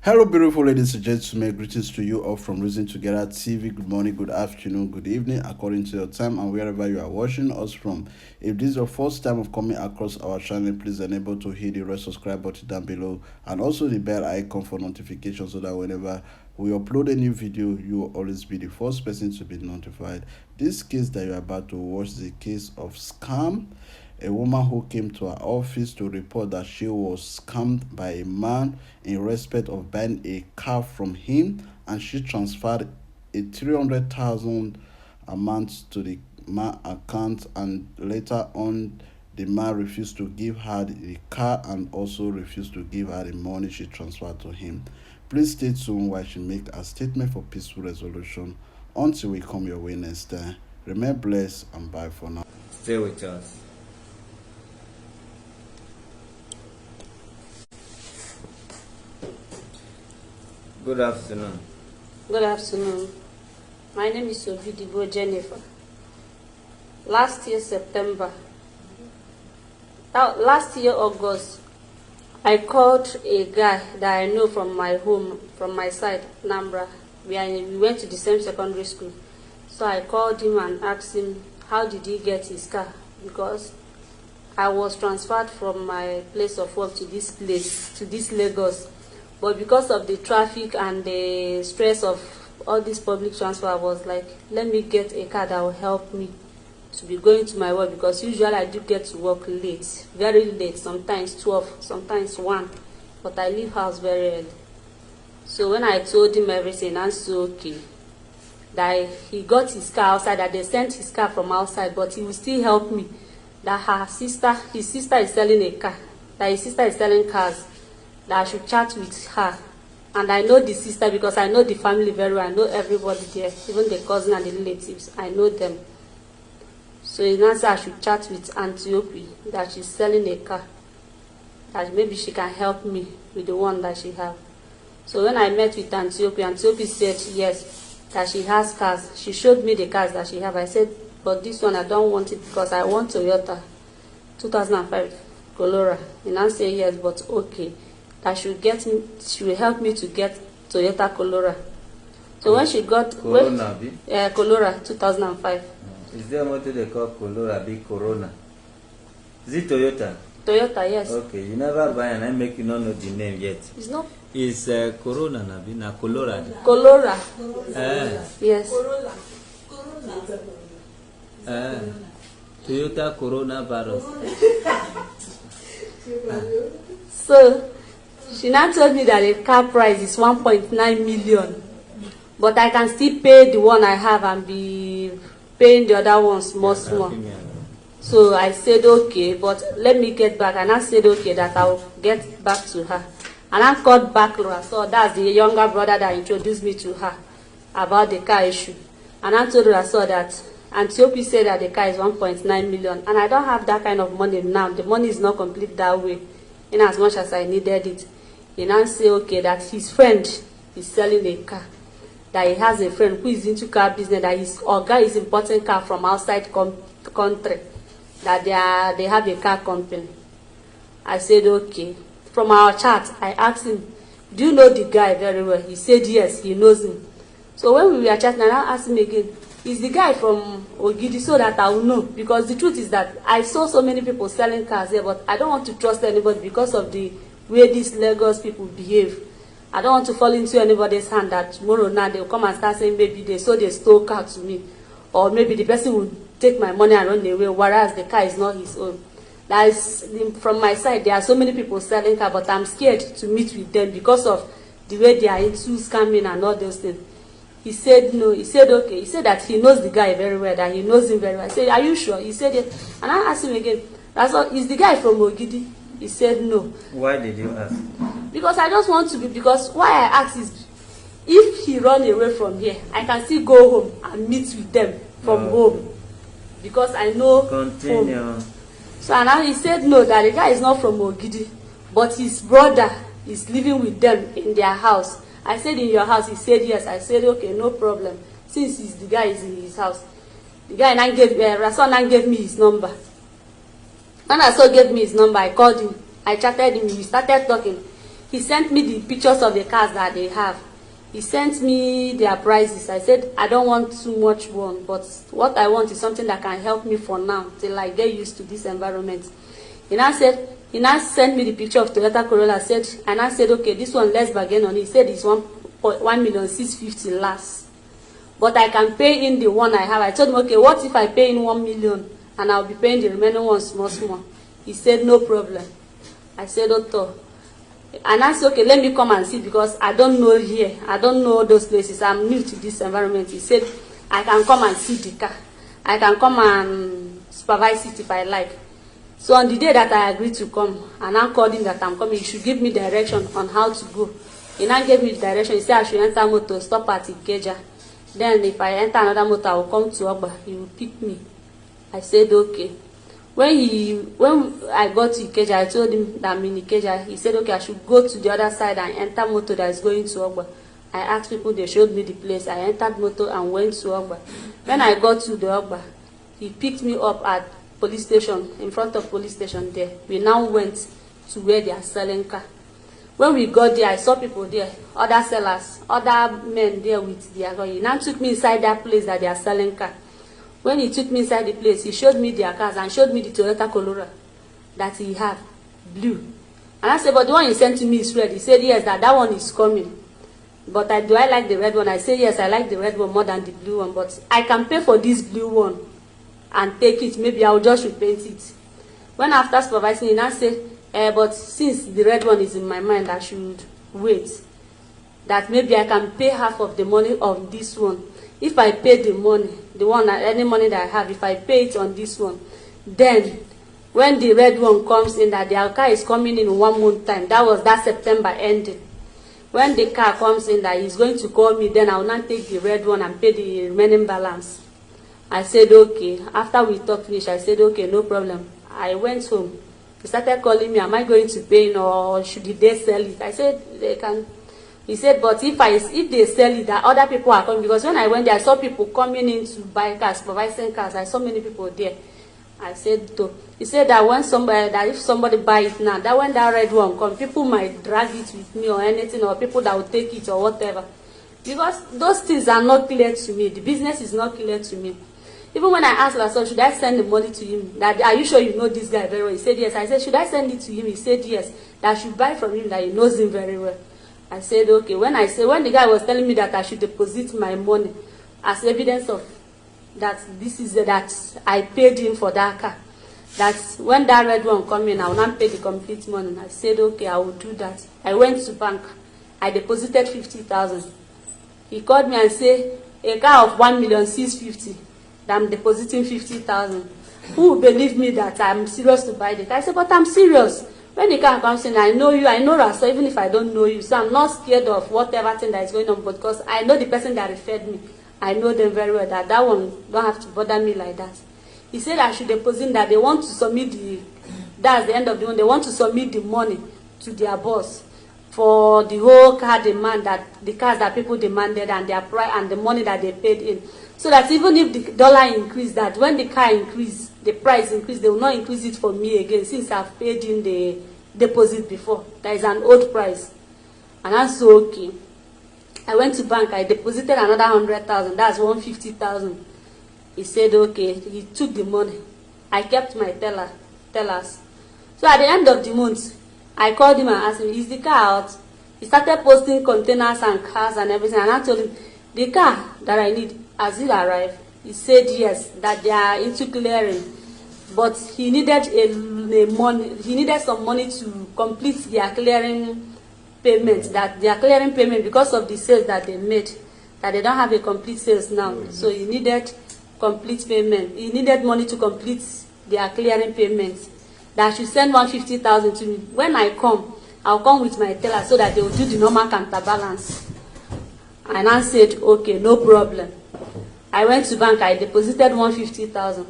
Hello, beautiful ladies and gentlemen. Greetings to you all from Reason Together TV. Good morning, good afternoon, good evening, according to your time and wherever you are watching us from. If this is your first time of coming across our channel, please enable to hit the red subscribe button down below and also the bell icon for notifications so that whenever we upload a new video, you will always be the first person to be notified. This case that you are about to watch is a case of scam. A woman who came to her office to report that she was scammed by a man in respect of buying a car from him, and she transferred a 300,000 amount to the man account, and later on the man refused to give her the car and also refused to give her the money she transferred to him. Please stay tuned while she make a statement for peaceful resolution. Until we come your way next time, remain blessed and bye for now. Stay with us. Good afternoon. Good afternoon. My name is Ovidibo Jennifer. Last year, September, last year, August, I called a guy that I know from my home, from my side, Nambra. We went to the same secondary school. So I called him and asked him, how did he get his car? Because I was transferred from my place of work to this place, to this Lagos. But because of the traffic and the stress of all this public transfer, I was like, let me get a car that will help me to be going to my work, because usually I do get to work late, very late, sometimes 12, sometimes 1, but I leave house very early. So when I told him everything, and so okay, that he got his car outside, that they sent his car from outside, but he will still help me, that his sister is selling a car, that his sister is selling cars, that I should chat with her. And I know the sister because I know the family very well. I know everybody there, even the cousin and the relatives. I know them. So he now said I should chat with Antiope, that she's selling a car, that maybe she can help me with the one that she have. So when I met with Antiope, Antiope said yes, that she has cars. She showed me the cars that she have. I said, but this one I don't want it because I want Toyota 2005 Corolla. He now said yes, but okay, that she will help me to get Toyota Corolla. So when she got Corolla 2005. Is there what they call Corolla, big Corona? Is it Toyota? Toyota, yes. Okay, you never buy and I make you not know the name yet. It's not. It's Corona, Nabi, na Corolla. Corolla. Yes. Toyota Corona virus. So she now told me that the car price is 1.9 million, but I can still pay the one I have and be paying the other one small. So I said okay, but let me get back. And I said okay, that I'll get back to her. And I called back Laura, so that's the younger brother that introduced me to her about the car issue. And I told her so that Antiope said that the car is 1.9 million, and I don't have that kind of money now. The money is not complete that way, in as much as I needed it. He now say okay, that his friend is selling a car, that he has a friend who is into car business, that his guy is importing car from outside country, that they have a car company. I said okay. From our chat, I asked him, do you know the guy very well? He said yes, he knows him. So when we were chatting, I asked him again, is the guy from Ogidi, so that I will know? Because the truth is that I saw so many people selling cars here, but I don't want to trust anybody because of the way these Lagos people behave. I don't want to fall into anybody's hand that tomorrow now they'll come and start saying maybe they stole car to me, or maybe the person will take my money and run away, whereas the car is not his own. That is, from my side, there are so many people selling car, but I'm scared to meet with them because of the way they are into scamming and all those things. He said no. He said okay. He said that he knows the guy very well, that he knows him very well. I said, are you sure? He said yes. And I asked him again, that's all, is the guy from Ogidi? He said no. Why did you ask? Because I just want to be, because why I asked is, if he run away from here, I can still go home and meet with them from home, because I know Continue. Home. So now he said no, that the guy is not from Ogidi, but his brother is living with them in their house. I said, in your house? He said yes. I said okay, no problem, since the guy is in his house. The guy now gave me his number. When Rasul gave me his number, I called him. I chatted him. We started talking. He sent me the pictures of the cars that they have. He sent me their prices. I said, I don't want too much one, but what I want is something that can help me for now till I get used to this environment. He now sent me the picture of Toyota Corolla. And I said, okay, this one, let's bargain on it. He said it's 1,650,000 last. But I can pay in the one I have. I told him, okay, what if I pay in 1 million and I'll be paying the remaining one small? He said, no problem. I said, okay. And I said, okay, let me come and see because I don't know here. I don't know those places. I'm new to this environment. He said, I can come and see the car. I can come and supervise it if I like. So on the day that I agreed to come, and I called him that I'm coming, he should give me direction on how to go. He now gave me the direction. He said I should enter motor, stop at Ikeja. Then if I enter another motor, I will come to Ogba. He will pick me. I said, okay. When I got to Ikeja, I told him that I'm in Ikeja. He said, okay, I should go to the other side and enter motor that is going to Ogba. I asked people, they showed me the place. I entered motor and went to Ogba. When I got to the Ogba, he picked me up at police station, in front of police station there. We now went to where they are selling car. When we got there, I saw people there, other sellers, other men there with their car. He now took me inside that place that they are selling car. When he took me inside the place, he showed me their cars and showed me the Toyota Corolla that he had, blue. And I said, but the one you sent to me is red. He said, yes, that one is coming. But do I like the red one? I said, yes, I like the red one more than the blue one. But I can pay for this blue one and take it. Maybe I'll just repaint it. When after supervising, he now said, but since the red one is in my mind, I should wait. That maybe I can pay half of the money of this one. If I pay the money, any money that I have, if I pay it on this one, then when the red one comes in, that their car is coming in 1 month time, that was that September ending. When the car comes in, that he's going to call me, then I will not take the red one and pay the remaining balance. I said, okay. After we talked finish, I said, okay, no problem. I went home. He started calling me, am I going to pay or should they sell it? I said, they can. He said, but if they sell it, that other people are coming. Because when I went there, I saw people coming in to buy cars, supervising cars. I saw many people there. I said, no. He said that if somebody buy it now, that when that red one comes, people might drag it with me or anything, or people that will take it or whatever. Because those things are not clear to me. The business is not clear to me. Even when I asked myself, should I send the money to him? That, are you sure you know this guy very well? He said, yes. I said, should I send it to him? He said, yes. That I should buy from him, that he knows him very well. I said, okay. When the guy was telling me that I should deposit my money as evidence of that that I paid him for that car, that when that red one come in, I will not pay the complete money. And I said, okay, I will do that. I went to bank. I deposited 50,000. He called me and said, a car of 1,650,000. I'm depositing 50,000. Who will believe me that I'm serious to buy the car? I said, but I'm serious. When the car comes in, I know you, I know Rasa, even if I don't know you. So I'm not scared of whatever thing that is going on, because I know the person that referred me. I know them very well, that one don't have to bother me like that. He said I should deposit, that they want to submit that's the end of the month, they want to submit the money to their boss for the whole car demand, that the cars that people demanded and their price and the money that they paid in. So that even if the dollar increase, that when the car increase, the price increase, they will not increase it for me again, since I've paid in the deposit before. That is an old price. And I'm so okay. I went to bank, I deposited another 100,000, that's 150,000. He said, okay, he took the money. I kept my tellers. So at the end of the month, I called him and asked him, is the car out? He started posting containers and cars and everything, and I told him, the car that I need, has it arrived? He said yes, that they are into clearing, but he needed he needed some money to complete their clearing payment. That their clearing payment, because of the sales that they made, that they don't have a complete sales now. So he needed complete payment. He needed money to complete their clearing payments. That I should send 150,000 to me. When I come, I'll come with my teller so that they will do the normal counterbalance. And I said, okay, no problem. I went to bank, I deposited 150,000.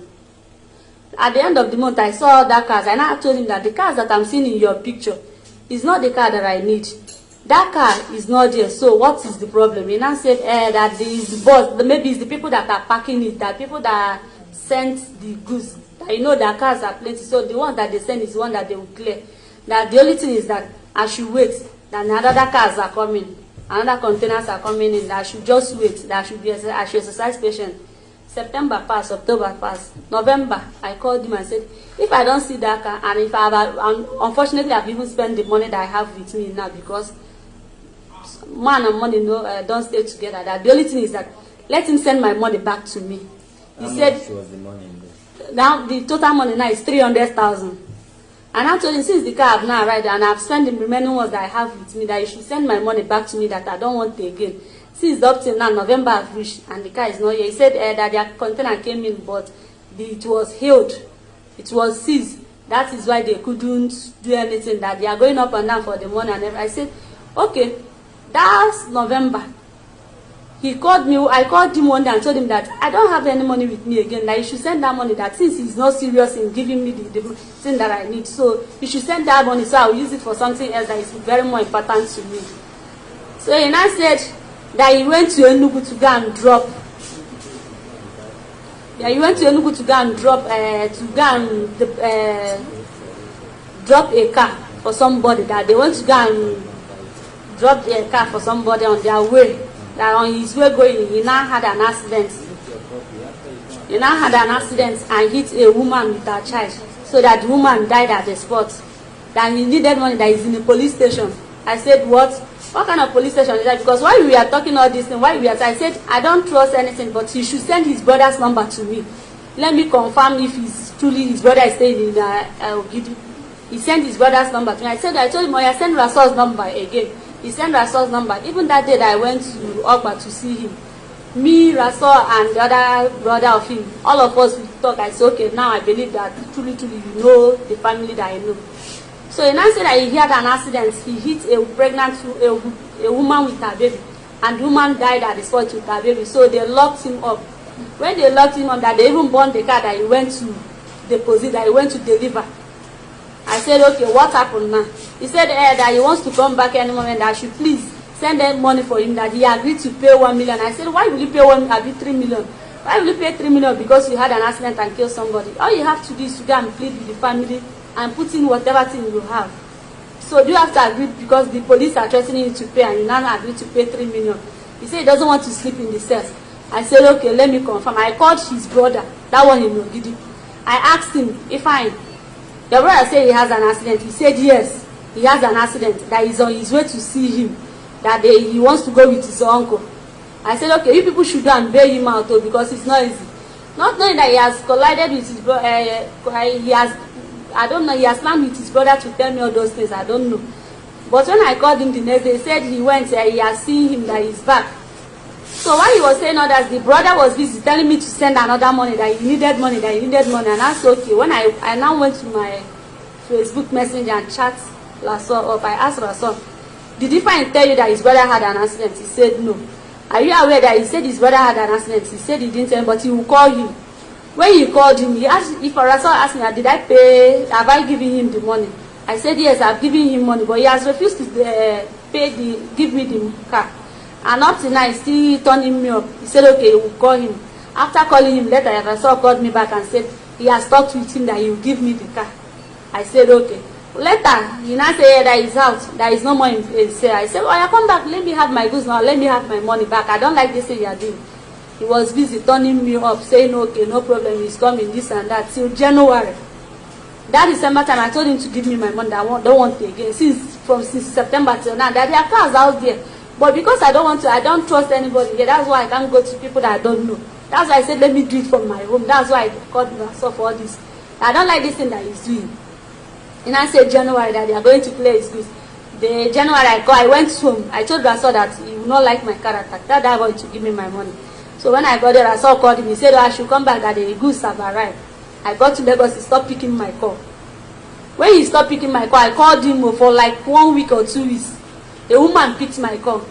At the end of the month, I saw other cars, and I told him that the cars that I'm seeing in your picture is not the car that I need. That car is not there, so what is the problem? He now said that the boss, maybe it's the people that are packing it, that people that sent the goods, that their cars are plenty, so the one that they send is the one that they will clear. That the only thing is that I should wait Then another cars are coming, another containers are coming in, that I should just wait, that I should exercise patience. September passed, October passed, November, I called him and said, if I don't see that car, and if I have, unfortunately I've even spent the money that I have with me now, because man and money don't stay together. That the only thing is that let him send my money back to me. He said, much was the money in there? Now the total money now is 300,000. And I told him, since the car have now arrived and I've spent the remaining ones that I have with me, that he should send my money back to me, that I don't want it again. Since up till now, November have reached and the car is not here. He said that their container came in, but it was held. It was seized. That is why they couldn't do anything, that they are going up and down for the money and everything. I said, okay, that's November. He called me, I called him one day and told him that I don't have any money with me again, that he should send that money, that since he's not serious in giving me the thing that I need, so he should send that money so I'll use it for something else that is very more important to me. So he now said that he went to Enugu to go and drop. Yeah, he went to Enugu to go and drop a car for somebody, that they went to go and drop a car for somebody on their way. That on his way going, he now had an accident. He now had an accident and hit a woman with her child, so that the woman died at the spot. That he needed money, that is in the police station. I said, what? What kind of police station is that? Because while we are talking all this thing, I said, I don't trust anything, but he should send his brother's number to me. Let me confirm if he's truly his brother is staying in Ogidi. He sent his brother's number to me. I told him, oh, I send Rasol's number again. He sent Rasol's number. Even that day that I went to Ogba to see him, me, Rasol, and the other brother of him, all of us, we talk. I said, okay, now I believe that truly you know the family that I know. So he now said that he had an accident. He hit a pregnant a woman with her baby, and the woman died at the spot with her baby. So they locked him up. When they locked him up, that they even burned the car that he went to deposit, that he went to deliver. I said, okay, what happened now? He said that he wants to come back any moment, that I should please send them money for him, that he agreed to pay 1 million. I said, why will you pay 3 million? Why will you pay 3 million? Because you had an accident and killed somebody. All you have to do is to go and plead with the family and put in whatever thing you have. So do you have to agree, because the police are threatening you to pay, and you now agree to pay 3 million? He said he doesn't want to sleep in the cells. I said, okay, let me confirm. I called his brother, that one in Ogidi. I asked him, if your brother said he has an accident. He said yes, he has an accident, that he's on his way to see him, that he wants to go with his uncle. I said, okay, you people should go and bail him out, because it's not easy. Not knowing that he has collided with his brother, I don't know, he has planned with his brother to tell me all those things, I don't know. But when I called him the next day, he said he went, he has seen him, that he's back. So while he was saying all that, the brother was busy telling me to send another money, that he needed money, and I said, okay. When I now went to my Facebook Messenger and chat Rasol up, I asked Rasol, did he tell you that his brother had an accident? He said no. Are you aware that he said his brother had an accident? He said he didn't tell him, but he will call him. When he called him, he asked, if Rasol asked me, did I pay, have I given him the money? I said yes, I've given him money, but he has refused to give me the car. And up to now, he's still turning me up. He said, okay, we'll call him. After calling him later, Rasol called me back and said he has talked with him, that he will give me the car. I said, okay. Later, he now said that he's out, that is no more in sale. I said, oh, I come back, let me have my goods now, let me have my money back. I don't like this thing you are doing. He was busy turning me up, saying, okay, no problem, he's coming, this and that, till January. That December time, I told him to give me my money. I don't want it again. Since September till now, that there are cars out there. But because I don't trust anybody here, that's why I can't go to people that I don't know. That's why I said, let me do it from my home. That's why I called myself for all this. I don't like this thing that he's doing. And I said January that they are going to play his goods. The January I went home. I told Rasol that he would not like my character. That guy going to give me my money. So when I got there, Rasol called him. He said, oh, I should come back, that the goods have arrived. I got to Lagos, he stopped picking my call. When he stopped picking my call, I called him for like 1 week or 2 weeks. A woman picked my call.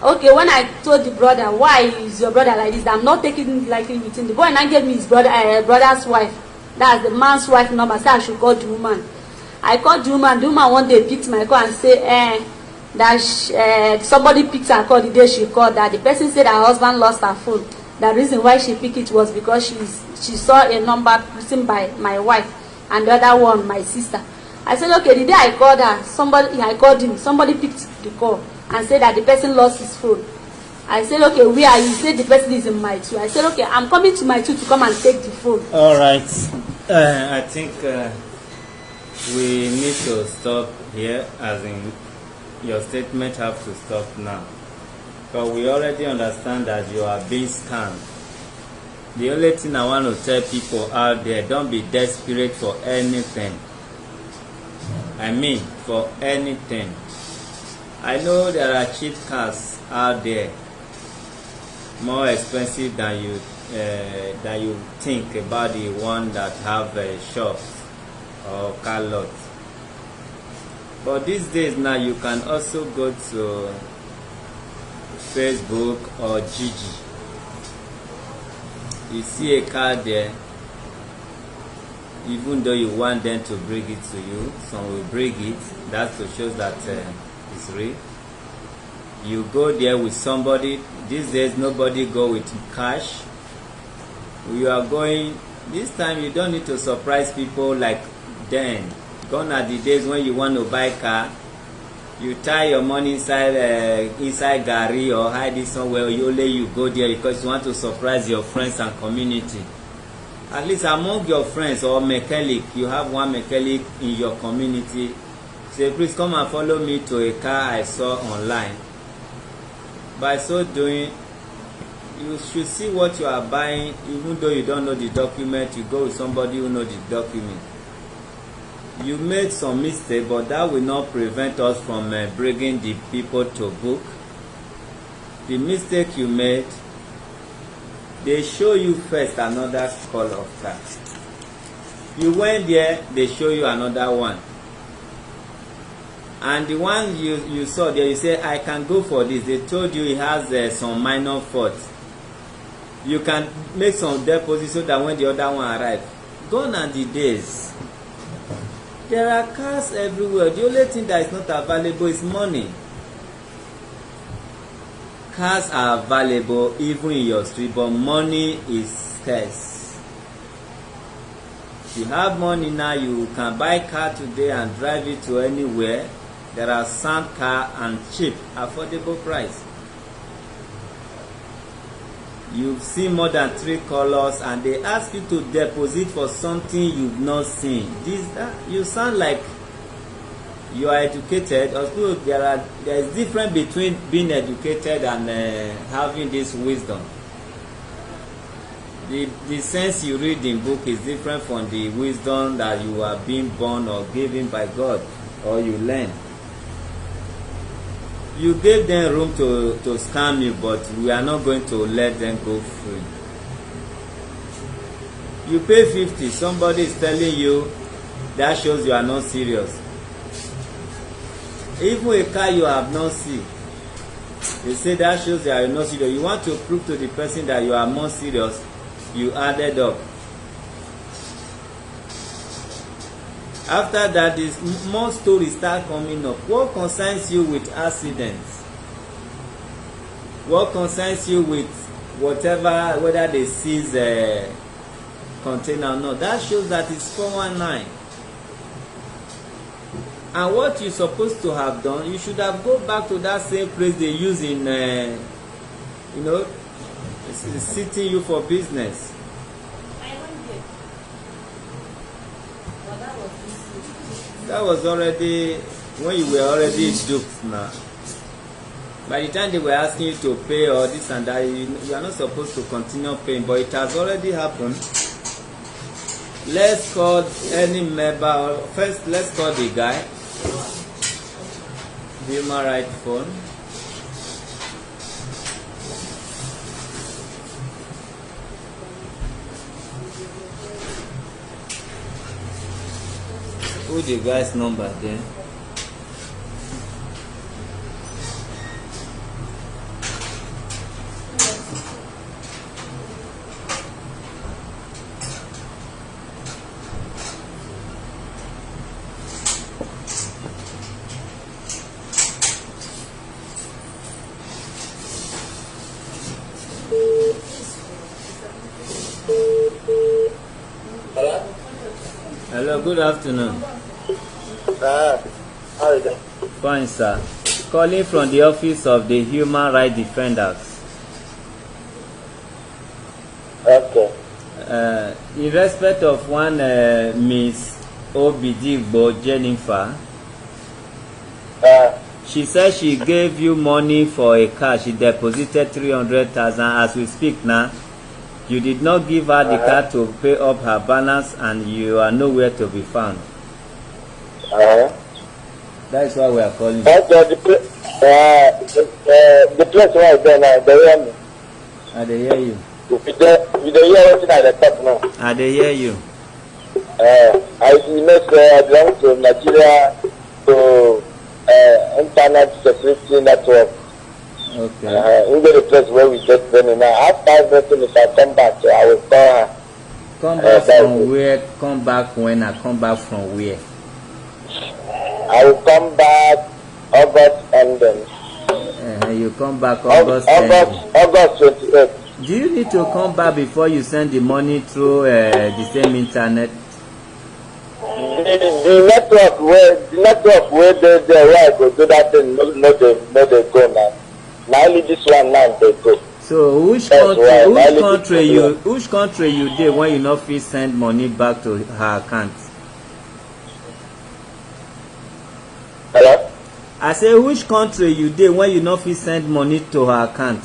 Okay, when I told the brother, why is your brother like this, I'm not taking it lightly with him. The boy now gave me his brother's wife. That's the man's wife number. So I should call the woman. I called the woman. The woman one day picked my call and say, that somebody picked her call the day she called, that the person said her husband lost her phone. The reason why she picked it was because she saw a number written by my wife and the other one my sister. I said, okay, the day I called her, I called him, somebody picked the call and said that the person lost his phone. I said, okay, where are you? He said the person is in my two. I said, okay, I'm coming to my two to come and take the phone. All right. I think we need to stop here, as in your statement have to stop now. Because we already understand that you are being scammed. The only thing I want to tell people out there, don't be desperate for anything. I mean, for anything. I know there are cheap cars out there, more expensive than you think about the one that have shops or car lots. But these days now, you can also go to Facebook or Gigi. You see a car there, even though you want them to bring it to you, some will bring it. That's to show that it's real. You go there with somebody. These days nobody go with cash. You are going, this time you don't need to surprise people like then. Gone are the days when you want to buy car, you tie your money inside gari or hide it somewhere. You go there because you want to surprise your friends and community. At least among your friends or mechanic, you have one mechanic in your community. Say, please come and follow me to a car I saw online. By so doing, you should see what you are buying. Even though you don't know the document, you go with somebody who knows the document. You made some mistake, but that will not prevent us from bringing the people to book. The mistake you made, they show you first another color of car. You went there, they show you another one. And the one you saw there, you say, I can go for this. They told you it has some minor faults. You can make some deposits so that when the other one arrives. Gone are the days. There are cars everywhere. The only thing that is not available is money. Cars are available even in your street, but money is scarce. If you have money now, you can buy a car today and drive it to anywhere. There are sound car and cheap, affordable price. You see more than 3 colors and they ask you to deposit for something you've not seen. You sound like you are educated. Also, there is difference between being educated and having this wisdom. The sense you read in book is different from the wisdom that you are being born or given by God or you learn. You gave them room to scam you, but we are not going to let them go free. You pay 50, somebody is telling you, that shows you are not serious. Even a car you have not seen, they say that shows you are not serious. You want to prove to the person that you are more serious, you added up. After that, more stories start coming up. What concerns you with accidents? What concerns you with whatever, whether they seize a container or not? That shows that it's 419. And what you're supposed to have done, you should have go back to that same place they use in, sitting you for business. That was already, when you were already duped now. By the time they were asking you to pay or this and that, you are not supposed to continue paying, but it has already happened. Let's call any member, first let's call the guy. Human right phone. Put the guy's number there. Hello? Hello, good afternoon. How is it? Fine, sir. Calling from the office of the Human Rights Defenders. Okay. In respect of one Miss Obidigbo Jennifer, she said she gave you money for a car. She deposited 300,000. As we speak now, you did not give her the car to pay up her balance, and you are nowhere to be found. That is why we are calling. The place right there now, they hear me. They hear you. You dey hear what I talk now. They hear you. I belong to Nigeria to Internet Security Network. Okay. In the place where we get money now. After everything, if I come back, I will call her. Come back from where? Come back when? I come back from where? I will come back August ending. You come back August. August 28th. Do you need to come back before you send the money through the same internet? The network where they where I go do that thing, no they go now. Now only this one now they go. So which country you did when you not fit send money back to her account? Hello? I say which country you did when you not fit send money to her account?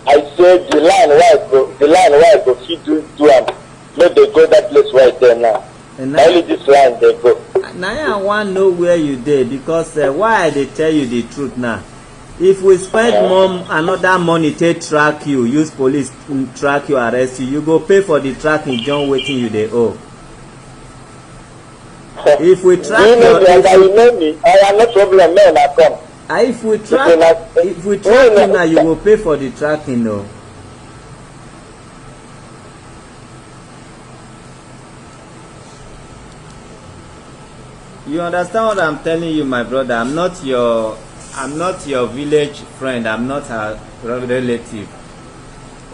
I say the line where I go fit do am. No they go that place right there now. Only this line they go. Now I want to know where you did, because why they tell you the truth now? If we spend another money to track you, use police track you, arrest you, you go pay for the tracking, John waiting you they owe. If we track you know me, I am no problem, man, I come. If we track you now, you will pay for the tracking, no. You understand what I'm telling you, my brother? I'm not your village friend. I'm not a relative.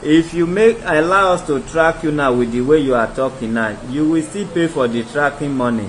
If you allow us to track you now with the way you are talking now, you will still pay for the tracking money.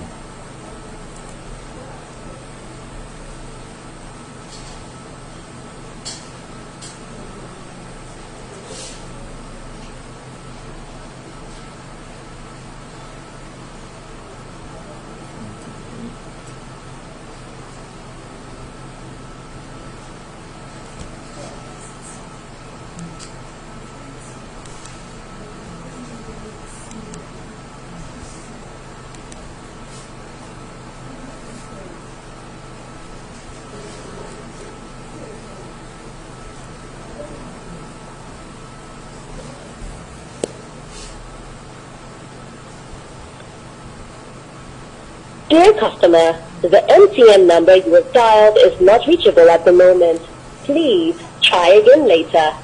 Dear customer, the MTN number you have dialed is not reachable at the moment. Please try again later.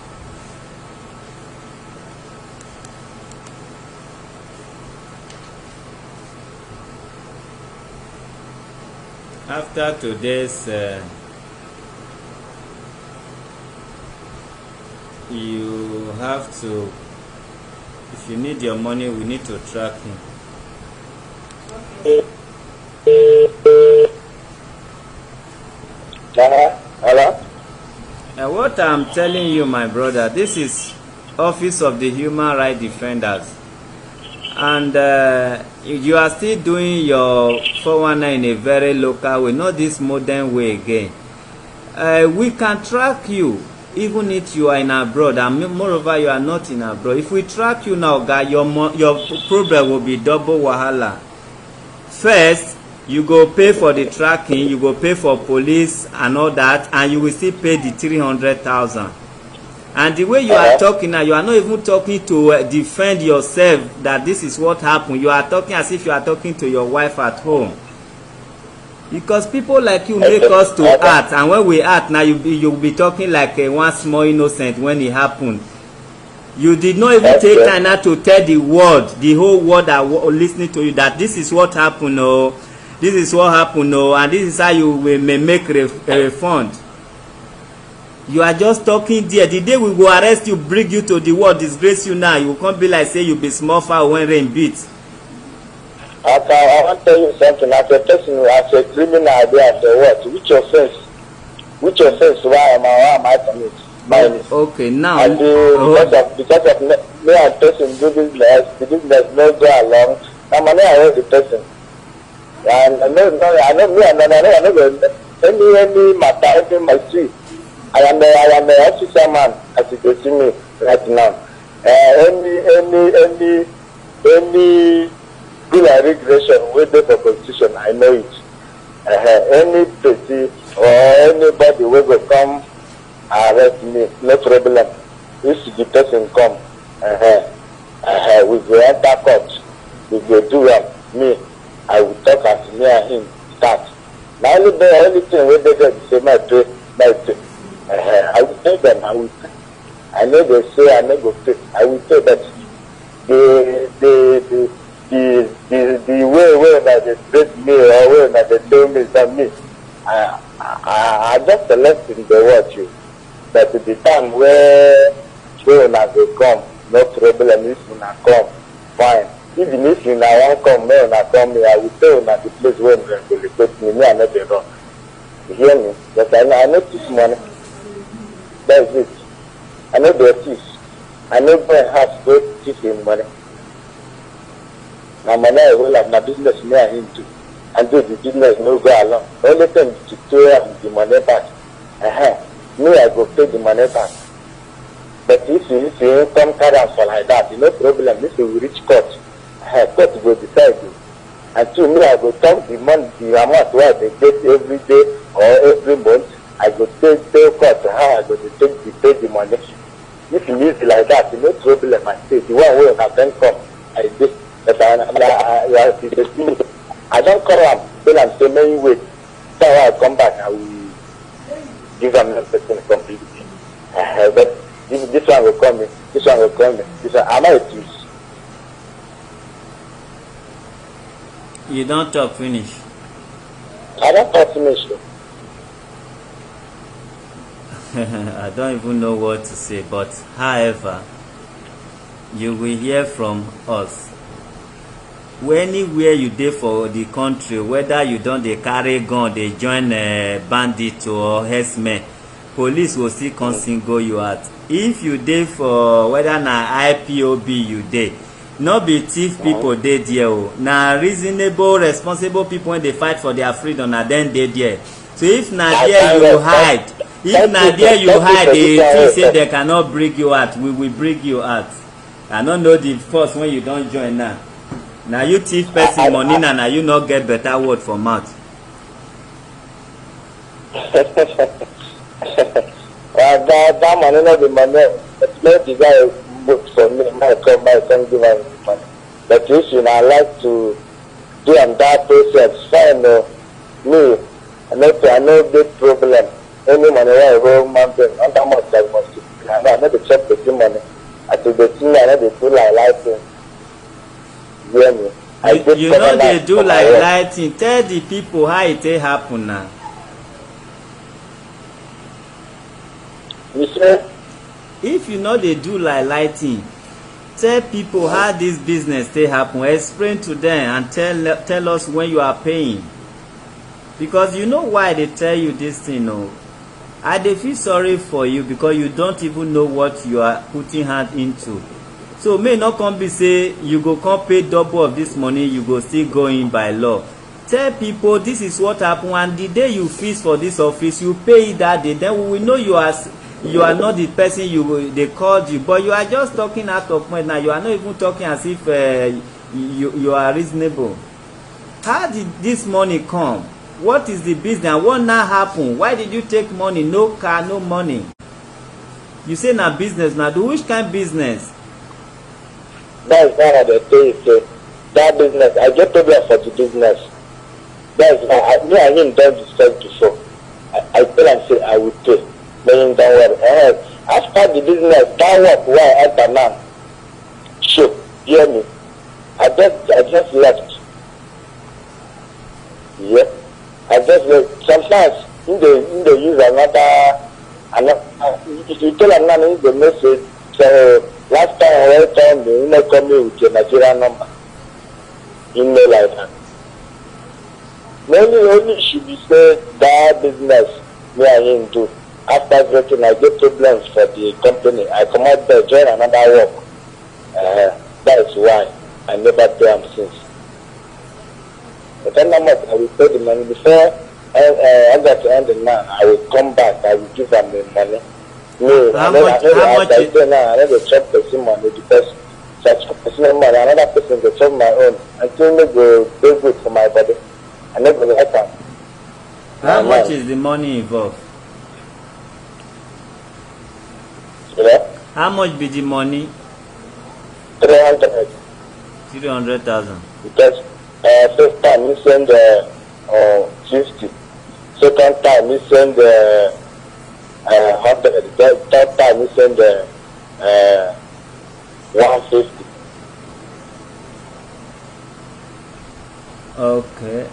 After today's you have to, if you need your money, we need to track him. Hello? What I'm telling you, my brother, this is Office of the Human Rights Defenders, and you are still doing your 419 in a very local way, not this modern way again. We can track you even if you are in abroad, and moreover you are not in abroad. If we track you now, guy, your problem will be double wahala. First, you go pay for the tracking, you go pay for police and all that, and you will still pay the 300,000. And the way you are talking now, you are not even talking to defend yourself that this is what happened. You are talking as if you are talking to your wife at home. Because people like you make us to act, and when we act now, you'll be talking like one small innocent when it happened. You did not even take time now to tell the whole world that listening to you, that this is what happened, oh, this is what happened, oh, and this is how you will make a refund. You are just talking there. The day we go arrest you, bring you to the world, disgrace you now, you can't be like say you be small fowl when rain beats. Okay, I want to tell you something. As a person, as a criminal, as a what? Which offense? Why am I commit? Okay, now Because of me and person do business, the business no go along. I'm an area the person. And I know any matter in my street. I am a officer man as you can see me right now. Any rule and regulation with the constitution, I know it. Any petty or anybody will come arrest me, no problem. If the person come, we go enter court, we go do me. I will talk as me and him start. Now only thing we they say my pay. I will tell them, I know they say I no go pay. I will say that the way that they treat me or way that they tell me that me, I just select in the watch you. But the time where una go come, no problem. If una come, fine. Even if una won't come, me una come me, I will tell una the place where una go report me. Me I not the wrong. You hear me? But I know this money. That's it. I know the thief. I know go and have go thief in money. Now money I will have my business me and him too. And do the business no go along. Only thing to clear the money back. Me I go pay the money back. But if you come carry am for like that, no problem. If you reach court, court will decide you. And to me I go come the money, the amount where they get every day or every month. I go tell court how I go to pay the money. If you use it like that, no problem. I say the one way I can come, I did. But I don't call them. Tell them say many wait. So I come back, I will give them the person completely. But this one will come in. This one will come in. This one am I a thief? you don't talk finish. I don't talk finish. I don't even know what to say, but however, you will hear from us. Anywhere you dey for the country, whether you don dey carry gun dey join bandit or herdsmen, police go still come single you out. If you dey for whether na IPOB you dey, no be thief people dey there o, na reasonable responsible people wey dey fight for their freedom na dem dey there. So if na there you hide, if na there you hide dey think say they cannot bring you out, we will bring you out. I no know the force when you don join now. Na you thief person money na you no get better word for mouth. That money no be money. But no desire work for me. My come by some give am money. But if you not like to do that process, fine. Me, I know big problem. Any money I owe mountain, under much I must do. I know the check the money. I do the thing I know they do like lighting. Hear me? You know they do like lighting. Tell the people how it happen now. You say? If you know they do like lighting, tell people how this business they happen. Explain to them and tell us when you are paying. Because you know why they tell you this thing, no? I dey feel sorry for you because you don't even know what you are putting hand into. So may not come be say you go come pay double of this money, you go still go in by law. Tell people this is what happen, and the day you fees for this office, you pay it that day. Then we will know you are not the person they called you, but you are just talking out of point now. You are not even talking as if you are reasonable. How did this money come? What is the business? What now happen? Why did you take money? No car, no money. You say na business now. Do which kind of business? That's why they say that business. I get problem for the business. That's why me and him don't discuss before. I tell him say I will pay. Meaning don't worry. After the business, that work where I enter now. Sure, hear me. I just left. Yeah. I just left. Sometimes in the use another if you tell another in the message, so last time I told me, you know, come with your Nigerian number. You know like that. Only should be say that business me and him do. After getting, I get problems for the company. I come out there, join another work. That is why I never pay him since. But then I will pay the money before I got to end the now. I will come back. I will give them the money. No, How I much never chop person money because such person money, another person will chop my own. Until me go good for my body. I never like that. How much is the money involved? Yeah? How much be the money? 300. 300,000. Because first time we send 50. Second time we send 100. Third time we send 150. Okay.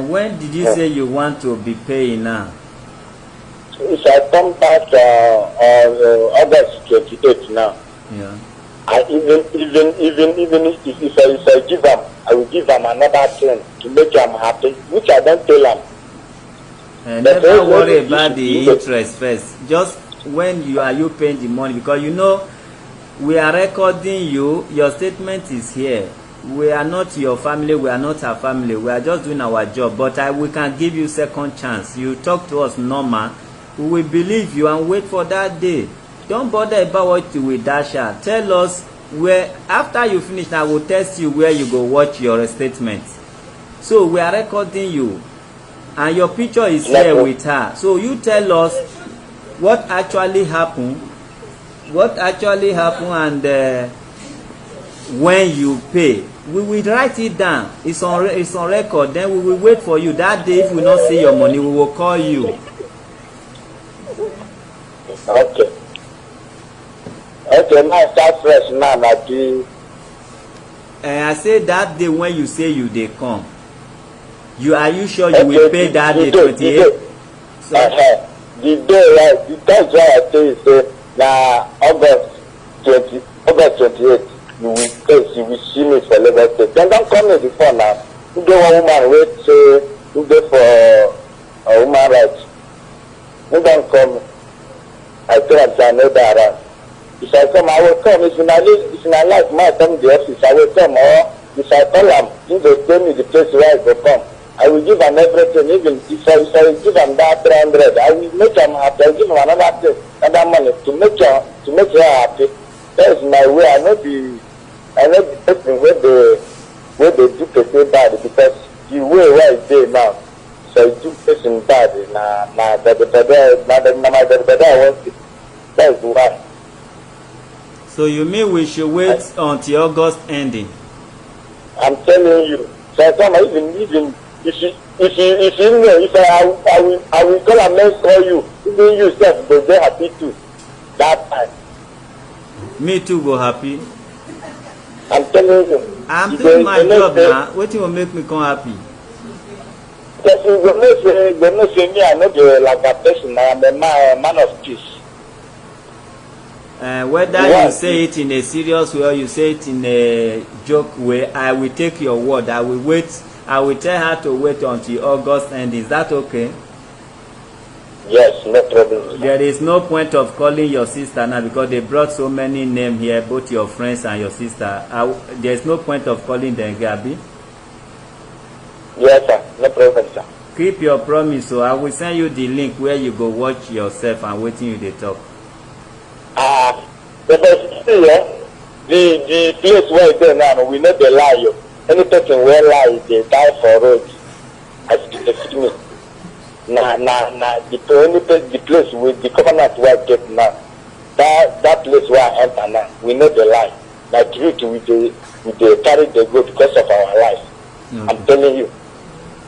When did you say you want to be paying now? If I come back on August 28th now, Yeah. I even if I give them, I will give them another 10 to make them happy, which I don't tell them. Never worry about the interest first. Just when you paying the money, because you know we are recording you. Your statement is here. We are not your family. We are not our family. We are just doing our job. But we can give you second chance. You talk to us normal. We will believe you and wait for that day. Don't bother about what you will dash out. Tell us where, after you finish, I will test you where you go watch your statement. So we are recording you and your picture is here with her. So you tell us what actually happened and when you pay. We will write it down. It's on record. Then we will wait for you that day. If we not see your money, we will call you. Okay. Okay, now start fresh now, Nati. I say that day when you say you dey come. Are you sure you will pay that day 28? The day, right? That's why I say now August 28th. You will pay. You will see me for Lagos State. Then don't come me before now. You get one woman wait say you go for a woman rights. You don't come. I tell them I know that around. If I come, I will come. If I like my come to the office, I will come. Or if I tell them, if they tell me the place where I go come, I will give them everything. Even if I give them that 300, I will make them happy. I will give them another money to make her happy. That is my way. I know the person where they do person bad because the way where I dey now. So I do person bad. That is why. So you mean we should wait until August ending? I'm telling you. So I come even if you know if I will call and call you, even you self will be happy too. That time. Me too go happy. I'm telling you. I'm doing my job now. What will make me come happy? Because you don't say me, I know the like a person. I am a man of peace. Whether you say it in a serious way or you say it in a joke way, I will take your word. I will wait. I will tell her to wait until August end. Is that okay? Yes, no problem. There is no point of calling your sister now because they brought so many names here, both your friends and your sister. There is no point of calling them, Gabi. Yes, sir. No problem, sir. Keep your promise. So I will send you the link where you go watch yourself and waiting you they talk. The place where it's there now, we know the lie. Any person where lie, they die for road. As they see me. The place with the covenant where I get now, that place where I enter now, we know the lie. Like truth, we carry the good because of our life. Okay. I'm telling you.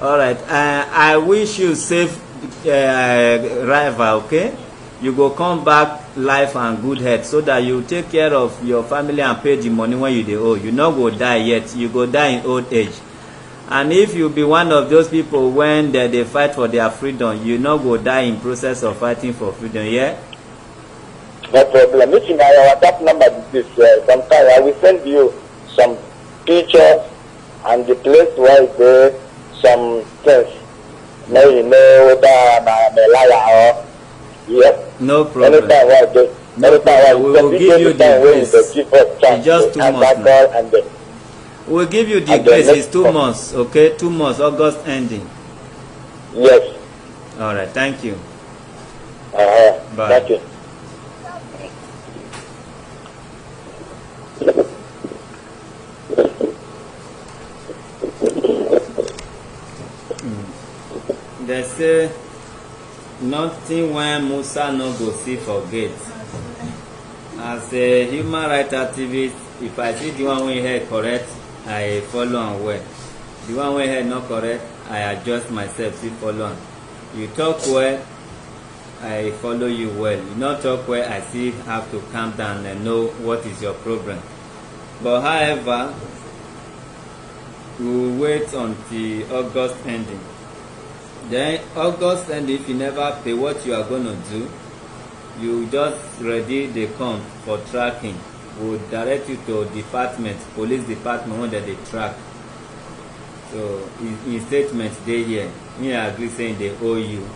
All right. I wish you safe arrival, okay? You go come back life and good health so that you take care of your family and pay the money when you dey owe. You no go die yet. You go die in old age. And if you be one of those people when they fight for their freedom, you no go die in process of fighting for freedom, yeah? No problem. If you know our WhatsApp number is this, sometime I will send you some pictures and the place where there some things. Now you know whether I'm a liar or yeah. No problem. Anytime I do. No problem. We will give you the grace. It's just 2 months now. We'll give you the grace. It's 2 months, okay? 2 months, August ending. Yes. All right. Thank you. Bye. Thank you. They say nothing when Musa no go see forget. As a human rights activist, if I see the one wey head correct, I follow am well. The one wey head not correct, I adjust myself, see follow am. You talk well, I follow you well. You not talk well, I still have to calm down and know what is your problem. But however, we will wait until August ending. Then August ending, if you never pay, what you are going to do, you just ready the come for tracking. We'll direct you to department, police department where they track. So in statement they here, me agree saying they owe you.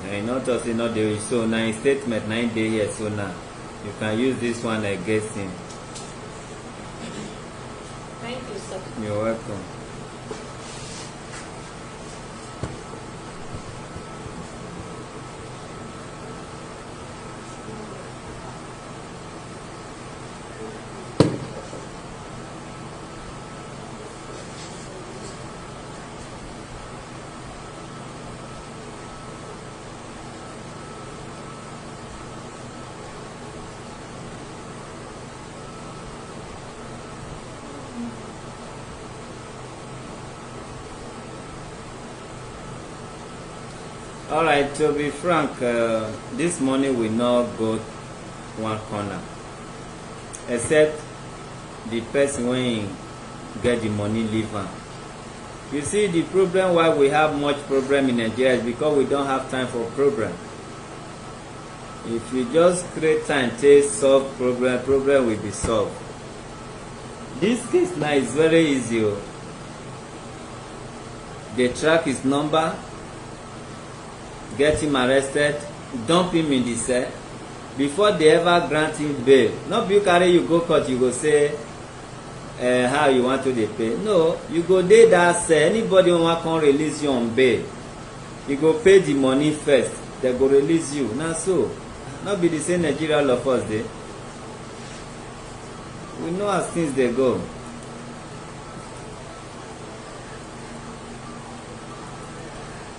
And not just not they owe you. So now in statement 9 days here, so now you can use this one against him. Thank you, sir. You're welcome. Alright, to be frank, this money will not go one corner. Except the person when get the money leave am. You see, the problem why we have much problem in Nigeria is because we don't have time for problem. If we just create time to solve problem will be solved. This case now is very easy. They track his number, get him arrested, dump him in the cell before they ever grant him bail. Not you carry you go court, you go say how you want to dey pay. No, you go dey that cell. Anybody who want come release you on bail, you go pay the money first, they go release you. Now so, not be the same Nigeria law first dey. We know as things dey go.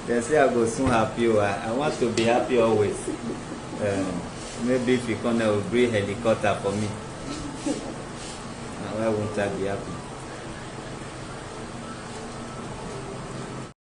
They say I go soon happy. I want to be happy always. Maybe if you come, will bring helicopter for me. Why won't I be happy?